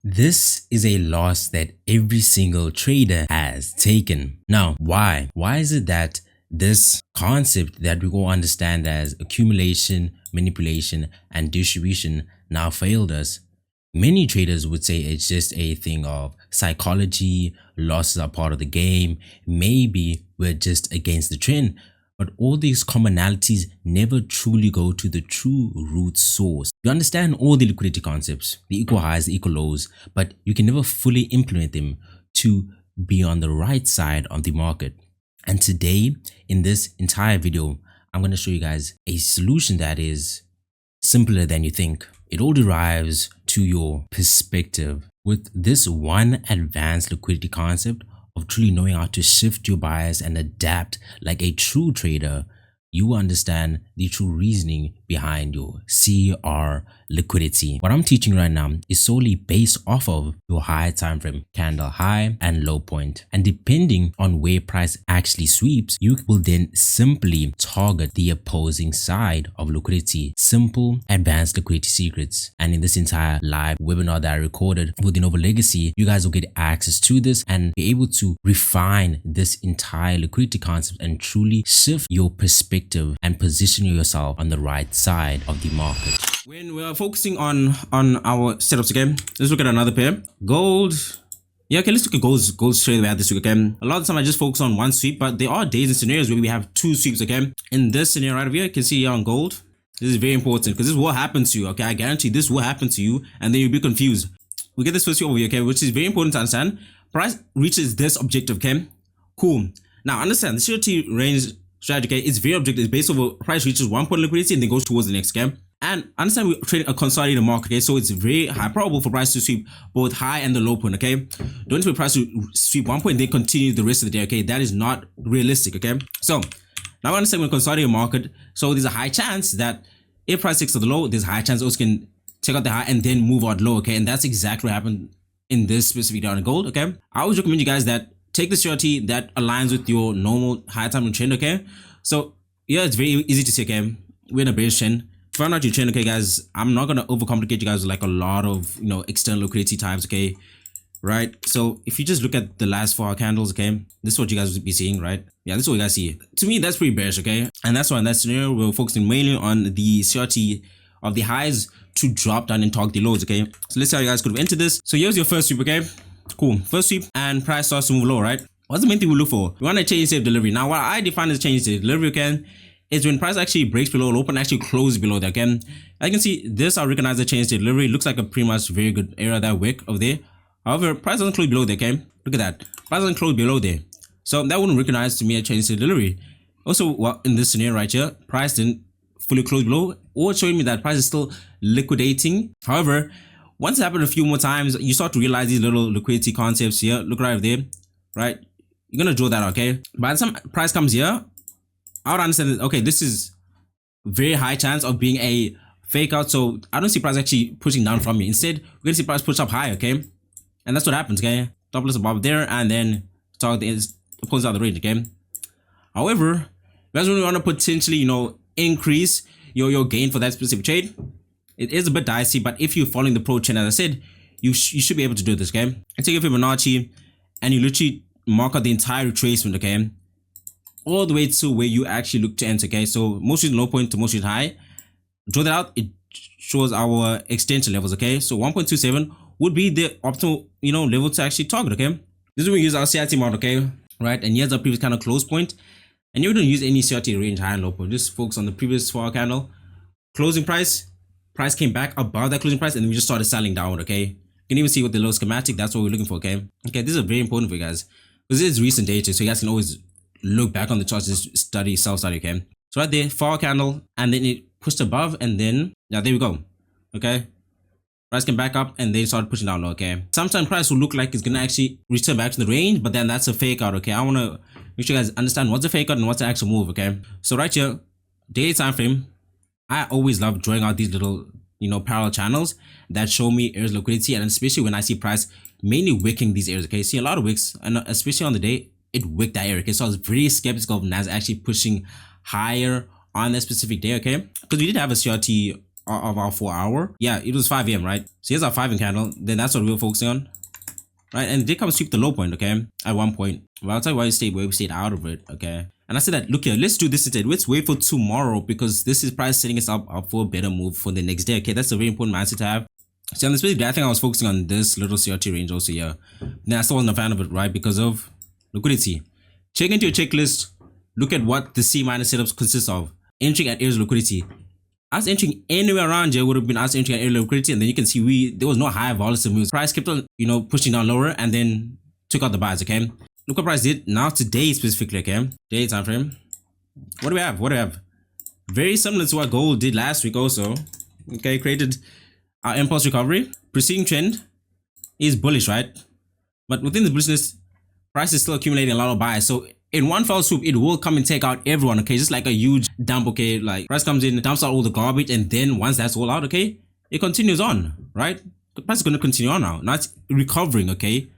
This is a loss that every single trader has taken. Now, why? Why is it that this concept that we all understand as accumulation, manipulation, and distribution now failed us? Many traders would say it's just a thing of psychology, losses are part of the game, maybe we're just against the trend. But all these commonalities never truly go to the true root source. You understand all the liquidity concepts, the equal highs, the equal lows, but you can never fully implement them to be on the right side of the market. And today, in this entire video, I'm going to show you guys a solution that is simpler than you think. It all derives to your perspective. With this one advanced liquidity concept of truly knowing how to shift your bias and adapt like a true trader, you understand the true reasoning behind your CR liquidity. What I'm teaching right now is solely based off of your high time frame, candle high and low point. And depending on where price actually sweeps, you will then simply target the opposing side of liquidity. Simple advanced liquidity secrets. And in this entire live webinar that I recorded with the Nova Legacy, you guys will get access to this and be able to refine this entire liquidity concept and truly shift your perspective and position yourself on the right side of the market. When we're focusing on our setups again, let's look at another pair. Gold. Yeah, okay, let's look at gold straight away at this week, okay? A lot of the time I just focus on one sweep, but there are days and scenarios where we have two sweeps, okay? In this scenario right over here, you can see here on gold, this is very important because this will happen to you, okay? I guarantee this will happen to you and then you'll be confused. We get this first sweep over here, okay, which is very important to understand. Price reaches this objective, okay? Cool. Now understand the CRT range strategy, okay, it's very objective. It's based over price reaches one point of liquidity and then goes towards the next, okay? And understand we're trading a consolidated market, okay? So it's very high probable for price to sweep both high and the low point, okay? Don't expect price to sweep one point and then continue the rest of the day, okay? That is not realistic, okay? So now I understand we're a consolidated market. So there's a high chance that if price takes to the low, there's a high chance also can take out the high and then move out low, okay? And that's exactly what happened in this specific down in gold, okay? I always recommend you guys that take the CRT that aligns with your normal high time trend, okay? So yeah, it's very easy to see, okay? We're in a bearish trend. Find out your trend, okay, guys? I'm not gonna overcomplicate you guys with like a lot of external liquidity types, okay? Right? So if you just look at the last 4 hour candles, okay, this is what you guys will be seeing, right? Yeah, this is what you guys see. To me, that's pretty bearish, okay? And that's why in that scenario we're focusing mainly on the CRT of the highs to drop down and target the lows, okay? So let's see how you guys could have entered this. So here's your first sweep, okay? Cool. First sweep and price starts to move low, right? What's the main thing we look for? We want to change state of delivery. Now, what I define as change state of delivery, okay, is when price actually breaks below, open actually closes below that, okay? I can see this, I recognize the change state of delivery. It looks like a pretty much very good area, that wick over there. However, price doesn't close below there, okay? Look at that. Price doesn't close below there. So that wouldn't recognize to me a change state of delivery. Also, well, in this scenario right here, price didn't fully close below, or it's showing me that price is still liquidating. However, once it happened a few more times, you start to realize these little liquidity concepts here. Look right over there, right? You're gonna draw that, okay? By the time price comes here, I would understand that, okay, this is very high chance of being a fake out. So I don't see price actually pushing down from me. Instead, we're gonna see price push up high, okay? And that's what happens, okay? Top list above there, and then target is pulls out the range, okay? However, you guys really want to potentially, increase your gain for that specific trade. It is a bit dicey, but if you're following the pro trend, as I said, you should be able to do this, okay? And take a Fibonacci, and you literally mark out the entire retracement, okay? All the way to where you actually look to enter, okay? So most recent low point to most recent high. Draw that out. It shows our extension levels, okay? So 1.27 would be the optimal, level to actually target, okay? This is when we use our CRT model, okay? Right? And here's our previous kind of close point. And you don't use any CRT range high and low point. Just focus on the previous 4 hour candle. Closing price. Price came back above that closing price, and then we just started selling down, okay? You can even see with the low schematic, that's what we're looking for, okay? Okay, this is very important for you guys, because this is recent data, so you guys can always look back on the charts and study, self-study, okay? So right there, 4 hour candle, and then it pushed above, and then, yeah, there we go, okay? Price came back up, and then started pushing down low, okay? Sometimes price will look like it's gonna actually return back to the range, but then that's a fake out, okay? I wanna make sure you guys understand what's a fake out and what's an actual move, okay? So right here, daily time frame, I always love drawing out these little, parallel channels that show me areas of liquidity, and especially when I see price mainly wicking these areas, okay? See a lot of wicks, and especially on the day, it wicked that area, okay? So I was very skeptical of NAS actually pushing higher on that specific day, okay? Because we did have a CRT of our 4-hour. Yeah, it was 5 a.m. right? So here's our 5 a.m. candle. Then that's what we were focusing on, right? And it did come sweep the low point, okay, at one point. Well, I'll tell you why we stayed out of it, okay. And I said that, look here, let's do this instead. Let's wait for tomorrow, because this is probably setting us up for a better move for the next day, okay. That's a very important mindset to have. So on this specific day, I think I was focusing on this little CRT range also here. Then I still wasn't a fan of it, right, because of liquidity. Check into your checklist. Look at what the C minus setups consists of. Entering at areas of liquidity. Us entering anywhere around here would have been us entering at area of liquidity, and then you can see there was no high volatile moves. Price kept on, pushing down lower and then took out the buys, okay. Look what price did now today specifically, okay. Daily time frame. What do we have? Very similar to what gold did last week also. Okay, created our impulse recovery. Preceding trend is bullish, right? But within the bullishness, price is still accumulating a lot of buys. So in one fell swoop, it will come and take out everyone, okay? Just like a huge dump, okay? Like price comes in, dumps out all the garbage, and then once that's all out, okay, it continues on, right? The price is going to continue on now. Now it's recovering, okay?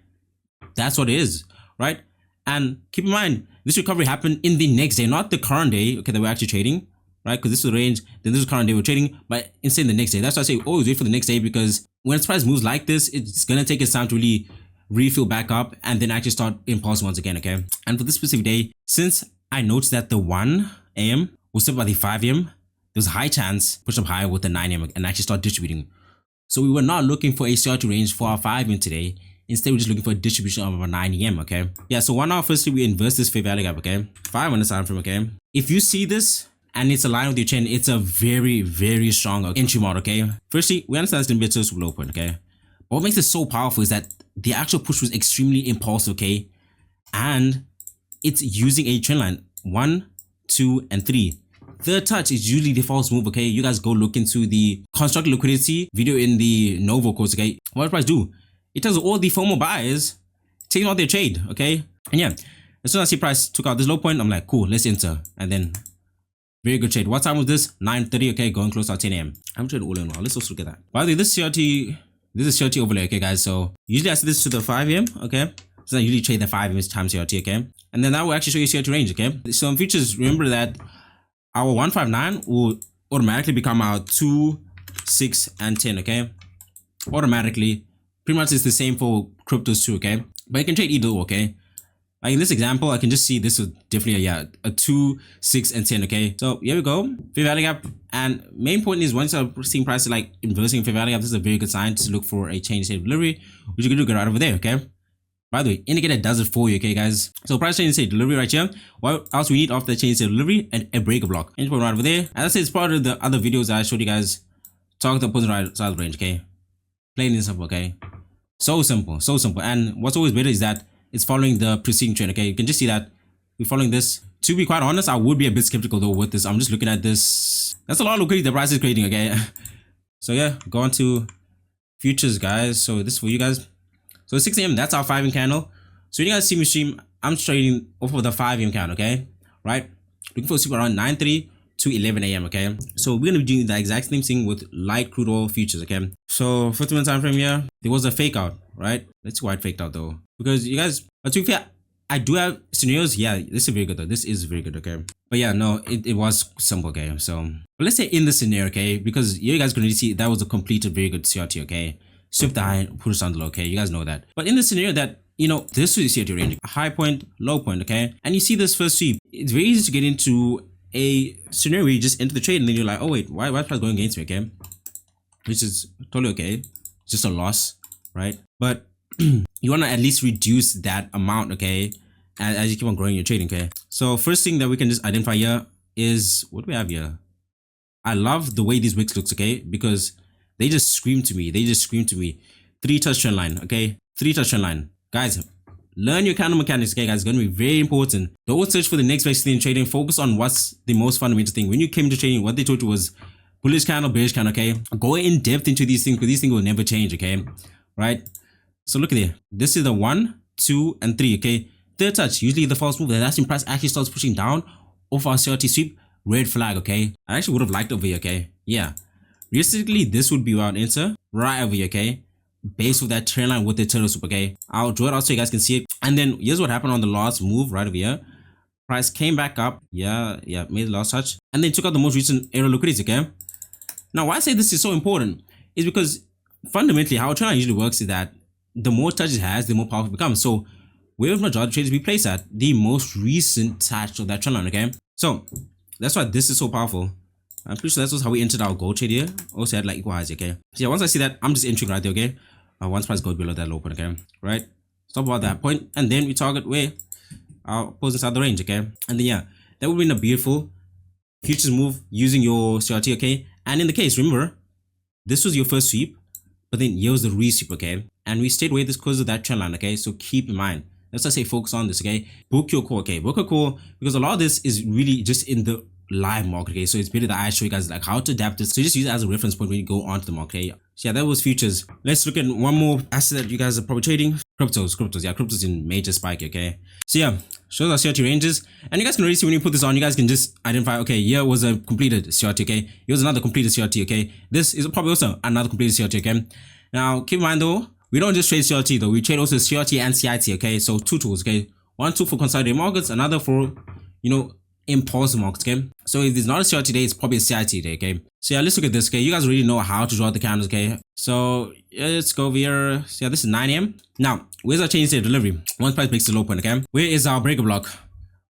That's what it is, right? And keep in mind, this recovery happened in the next day, not the current day, okay, that we're actually trading, right? Because this is the range, then this is the current day we're trading, but instead the next day. That's why I say always wait for the next day, because when its price moves like this, it's going to take its time to really refill back up and then actually start impulsing once again, okay. And for this specific day, since I noticed that the 1 a.m. was still by the 5 a.m., there's a high chance push up higher with the 9 a.m. and actually start distributing. So we were not looking for a CRT range for our 5 a.m. today. Instead, we're just looking for a distribution of our 9 a.m. okay. Yeah, so 1 hour firstly, we inverse this fair value gap, okay. 5 on the time frame, okay. If you see this and it's aligned with your trend, it's a very, very strong entry model, okay. Firstly, we understand it's going to be a super low point, okay. But what makes it so powerful is that the actual push was extremely impulsive, okay, and it's using a trend line 1, 2, and 3. Third touch is usually the false move, okay. You guys go look into the constructed liquidity video in the Novo course, okay. What does price do? It tells all the FOMO buyers taking out their trade, okay. And yeah, as soon as I see price took out this low point, I'm like, cool, let's enter. And then very good trade. What time was this? 9:30, okay, going close to 10 a.m. I'm trading all in all. Let's also look at that. By the way, this is CRT overlay, okay, guys. So usually I set this to the 5 a.m, okay. So I usually trade the 5 a.m. times CRT, okay. And then that will actually show you CRT range, okay. So in futures, remember that our 159 will automatically become our 2, 6, and 10, okay. Automatically. Pretty much it's the same for cryptos too, okay. But you can trade either, okay. Like in this example, I can just see this is definitely a 2, 6, and 10, okay. So here we go, fair value gap. And main point is once you're seeing prices like inversing fair value gap, this is a very good sign to look for a change in state of delivery, which you can do right over there, okay. By the way, indicator does it for you, okay, guys. So price change in state delivery right here. What else we need after the change in state delivery? And a breaker block. Entry point right over there. As I said, it's part of the other videos that I showed you guys. Target the opposite right side of the range, okay. Plain and simple, okay. So simple, so simple. And what's always better is that it's following the preceding trend, okay. You can just see that we're following this. To be quite honest, I would be a bit skeptical though with this. I'm just looking at this. That's a lot of liquidity the price is creating, okay. So yeah, go on to futures, guys. So this is for you guys. So 6 a.m. that's our 5 a.m. candle. So when you guys see me stream, I'm trading off of the 5 a.m. candle, okay, right. Looking for a super around 9:30 to 11 a.m. okay. So we're gonna be doing the exact same thing with light crude oil futures, okay. So 50-minute time frame here, there was a fake out, right. Let's see why it faked out though, because you guys, but to be fair, I do have scenarios. Yeah, this is very good though. This is very good, okay. But yeah, no, it was simple, okay. So but let's say in the scenario, okay, because you guys can really see that was a completed very good CRT, okay. Sweep the high, push down the low, okay. You guys know that. But in the scenario that, this is the CRT range, high point, low point, okay. And you see this first sweep, it's very easy to get into a scenario where you just enter the trade and then you're like, oh wait, why is price going against me, okay? Which is totally okay. It's just a loss, right? But you want to at least reduce that amount, okay, as you keep on growing your trading, okay. So first thing that we can just identify here is, what do we have here? I love the way these wicks looks, okay, because they just scream to me. 3-touch trend line, okay. 3-touch trend line, guys. Learn your candle mechanics, okay, guys. It's going to be very important. Don't search for the next best thing in trading. Focus on what's the most fundamental thing. When you came to trading, what they told you was bullish candle, bearish candle, okay. Go in depth into these things because these things will never change, okay, right. So look at there. This is the 1, 2, and 3, okay. Third touch, usually the false move. The last price actually starts pushing down off our CRT sweep. Red flag, okay. I actually would have liked over here, okay. Yeah, realistically, this would be our answer right over here, okay. Based with that trend line with the turtle soup, okay. I'll draw it out so you guys can see it. And then here's what happened on the last move right over here. Price came back up, yeah, made the last touch, and then took out the most recent area liquidity, okay. Now, why I say this is so important is because fundamentally how a trend line usually works is that the more touches it has, the more powerful it becomes. So where majority of traders we place at the most recent touch of that trend line, okay? So that's why this is so powerful. I'm pretty sure that's also how we entered our gold trade here. Also had like equal highs, okay? So yeah, once I see that, I'm just entering right there, okay? Once price goes below that low point, okay? Right? Stop about that point, and then we target where our pose inside the range, okay? And then yeah, that would be a beautiful futures move using your CRT, okay? And in the case, remember, this was your first sweep, but then here was the re-sweep, okay? And we stayed away this because of that trend line, okay? So keep in mind, let's just say focus on this, okay? Book your call, okay? Book a call because a lot of this is really just in the live market, okay? So it's better that I show you guys like how to adapt this. So just use it as a reference point when you go onto the market, okay? So yeah, that was futures. Let's look at one more asset that you guys are probably trading. Cryptos. Yeah, cryptos in major spike, okay? So yeah, shows our CRT ranges. And you guys can already see when you put this on, you guys can just identify, okay, here was a completed CRT, okay? Here was another completed CRT, okay? This is probably also another completed CRT, okay? Now, keep in mind though, we don't just trade CRT though, we trade also CRT and CIT, okay? So two tools, okay? One tool for consolidated markets, another for, you know, impulse markets, okay? So if it's not a CRT today, it's probably a CIT today, okay? So yeah, let's look at this, okay? You guys already know how to draw the candles, okay? So yeah, let's go over here. So yeah, this is 9 a.m. Now, where's our change state delivery? Once price breaks the low point, okay? Where is our breaker block?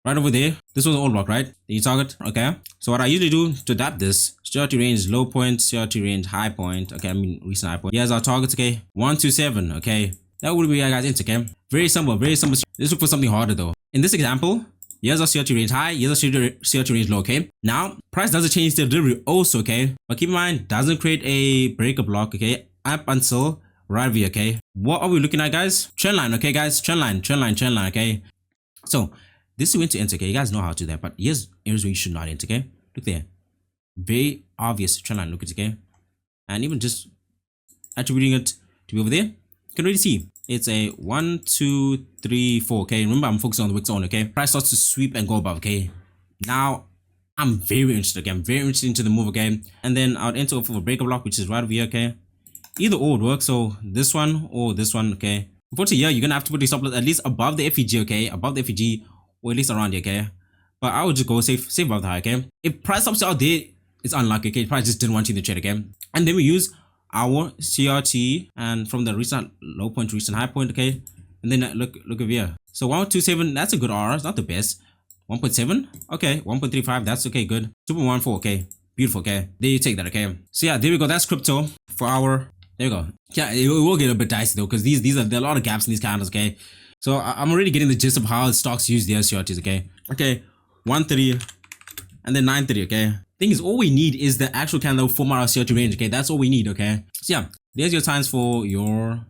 Right over there. This was an old block, right? You target, okay? So what I usually do to adapt this, CRT range low point, CRT range high point, okay? I mean recent high point. Here's our targets, okay? 127, okay? That would be our guys into, okay? Very simple, very simple. Let's look for something harder though. In this example, here's our CRT range high, here's our CRT range low, okay? Now, price doesn't change the delivery also, okay? But keep in mind, doesn't create a breaker block, okay? Up until right here, okay? What are we looking at, guys? Trend line, okay, guys? Trend line, okay? So, this is when to enter, okay? You guys know how to do that, but here's areas where you should not enter, okay? Look there. Very obvious trend line, look at it, okay? And even just attributing it to be over there, you can already see it's a 1, 2, 3, 4, okay? Remember, I'm focusing on the wick zone, okay? Price starts to sweep and go above, okay? Now, I'm very interested, okay? I'm very interested into the move, okay? And then I'll enter for a breaker block, which is right over here, okay? Either or would work, so this one or this one, okay? Unfortunately, yeah, you're gonna have to put the stop loss at least above the FEG, okay? Above the FEG, or at least around here, okay? But I would just go safe above the high, okay? If price stops out there, it's unlucky, okay? Price just didn't want you in the trade, okay? And then we use our CRT and from the recent low point to recent high point, okay? And then look over here. So 1.27, that's a good R, it's not the best. 1.7, okay. 1.35, that's okay, good. 2.14, okay. Beautiful, okay. There you take that, okay? So yeah, there we go. That's crypto for our, there we go. Yeah, it will get a bit dicey though, because there are a lot of gaps in these candles, okay? So I'm already getting the gist of how stocks use their CRTs, okay? Okay, 130 and then 930, okay? Thing is, all we need is the actual candle form our CRT range, okay? That's all we need, okay? So yeah, there's your times for your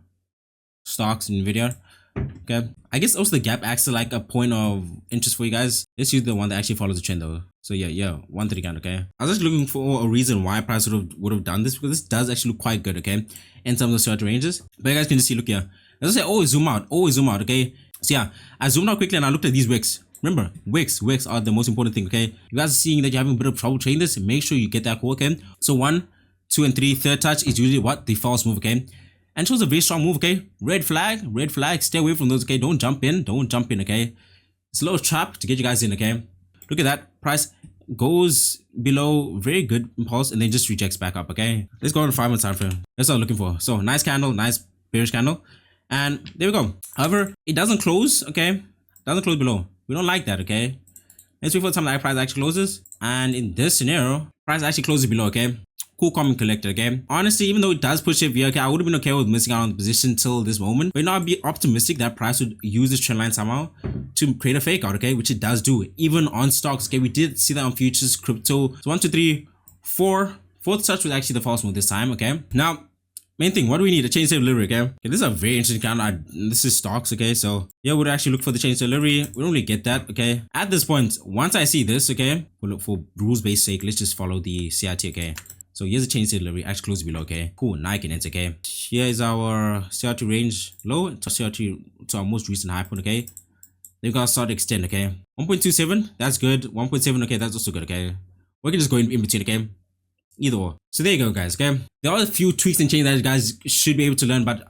stocks in NVIDIA, okay? I guess also the gap acts like a point of interest for you guys. Let's use the one that actually follows the trend though. So yeah, 130 candle, okay? I was just looking for a reason why price would have done this, because this does actually look quite good, okay? In terms of CRT ranges. But you guys can just see, look here. As I say, always zoom out, okay? So yeah, I zoomed out quickly and I looked at these wicks. Remember, wicks are the most important thing, okay? You guys are seeing that you're having a bit of trouble trading this, make sure you get that call, okay? So 1, 2, and 3, third touch is usually what? The false move, okay? And shows a very strong move, okay? Red flag, stay away from those, okay? Don't jump in, okay? It's a little trap to get you guys in, okay? Look at that, price goes below, very good impulse, and then just rejects back up, okay? Let's go on a 5-minute time frame. That's what I'm looking for. So nice candle, nice bearish candle. And there we go. However, it doesn't close, okay? Doesn't close below. We don't like that, okay? Let's wait for the time that price actually closes. And in this scenario, price actually closes below, okay? Cool, calm, and collected, okay? Honestly, even though it does push it via, okay, I would have been okay with missing out on the position till this moment. But I'd be optimistic that price would use this trend line somehow to create a fake out, okay? Which it does do, even on stocks, okay? We did see that on futures, crypto. So 1, 2, 3, 4. Fourth touch was actually the false move this time, okay? Now, main thing, what do we need? A change state delivery, okay? This is a very interesting candle. This is stocks, okay? So yeah, we'd actually look for the change state delivery. We don't really get that, okay? At this point, once I see this, okay, we'll look for rules-based sake. Let's just follow the CRT, okay? So here's the change state delivery, actually close below, okay? Cool, Nike and it's okay. Here is our CRT range low to CRT to our most recent high point, okay? Then we gotta start to extend, okay? 1.27, that's good. 1.7, okay, that's also good, okay? We can just go in between, okay? Either or. So there you go, guys, okay? There are a few tweaks and changes that you guys should be able to learn, but